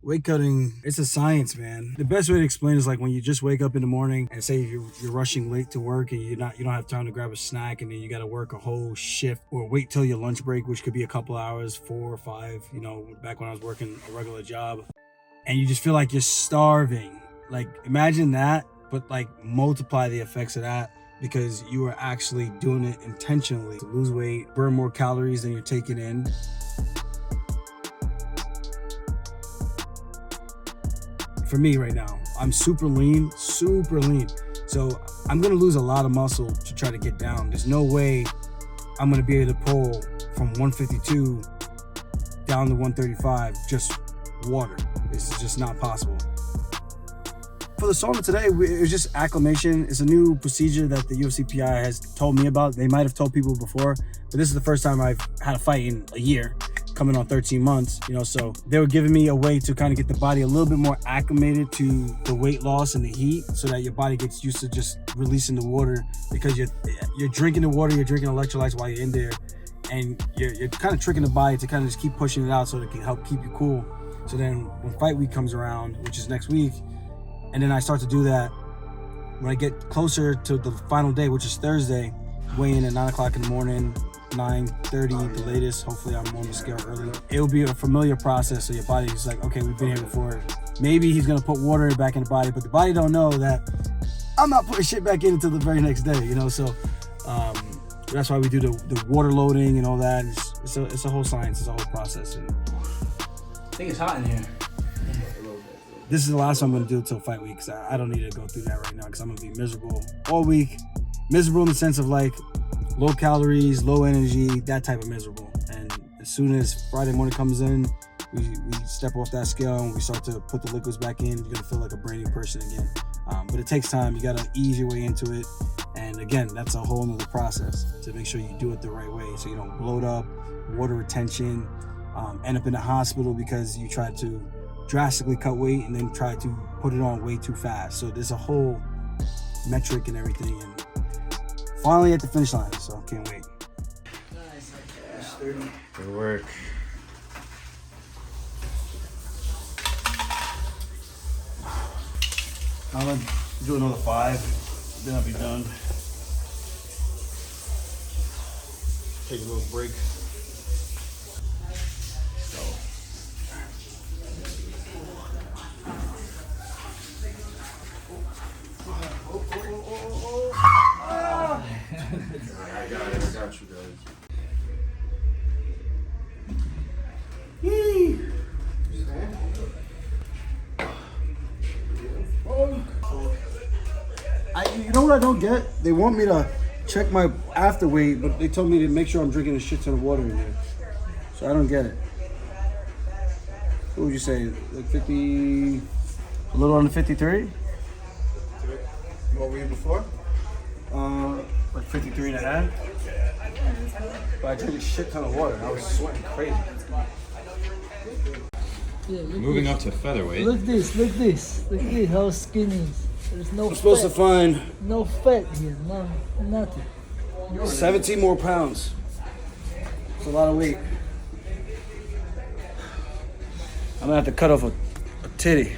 Weight cutting, it's a science, man. The best way to explain is like when you just wake up in the morning and say you're rushing late to work and you don't have time to grab a snack, and then you got to work a whole shift or wait till your lunch break, which could be a couple hours, 4 or 5, back when I was working a regular job, and you just feel like you're starving. Like imagine that, but like multiply the effects of that, because you are actually doing it intentionally to lose weight, burn more calories than you're taking in. For me right now, I'm super lean. So I'm gonna lose a lot of muscle to try to get down. There's no way I'm gonna be able to pull from 152 down to 135, just water. This is just not possible. For the sauna today, it was just acclimation. It's a new procedure that the UFC PI has told me about. They might have told people before, but this is the first time I've had a fight in a year, coming on 13 months, so they were giving me a way to kind of get the body a little bit more acclimated to the weight loss and the heat, so that your body gets used to just releasing the water, because you're drinking the water, you're drinking electrolytes while you're in there, and you're kind of tricking the body to kind of just keep pushing it out so it can help keep you cool. So then when fight week comes around, which is next week, and then I start to do that, when I get closer to the final day, which is Thursday, weigh in at 9 o'clock in the morning, 9:30 the latest. Hopefully I'm on the scale early. It'll be a familiar process, so your body's like, okay, we've been here before. Maybe he's gonna put water back in the body, but the body don't know that I'm not putting shit back in until the very next day, So that's why we do the water loading and all that. It's a whole science. It's a whole process. And I think it's hot in here. this is the last one I'm gonna do until fight week, because I don't need to go through that right now, because I'm gonna be miserable all week. Miserable in the sense of like low calories, low energy, that type of miserable. And as soon as Friday morning comes in, we step off that scale and we start to put the liquids back in. You're gonna feel like a brand new person again. But it takes time. You gotta ease your way into it. And again, that's a whole nother process to make sure you do it the right way, so you don't bloat up, water retention, end up in the hospital because you tried to drastically cut weight and then try to put it on way too fast. So there's a whole metric and everything. And finally at the finish line, so can't wait. Nice. Good work. I'm gonna do another 5, then I'll be done. Take a little break. I got you guys. Yee. You know what I don't get? They want me to check my after weight, but they told me to make sure I'm drinking a shit ton of water in there. So I don't get it. What would you say? Like 50, a little under 53? What were you before? Like 53 and a half. But I drank a shit ton of water. I was sweating crazy. Yeah, Moving up to featherweight. Look this how skinny is. There's no I'm supposed to find no fat here, no nothing. 17 more pounds. It's a lot of weight. I'm gonna have to cut off a titty.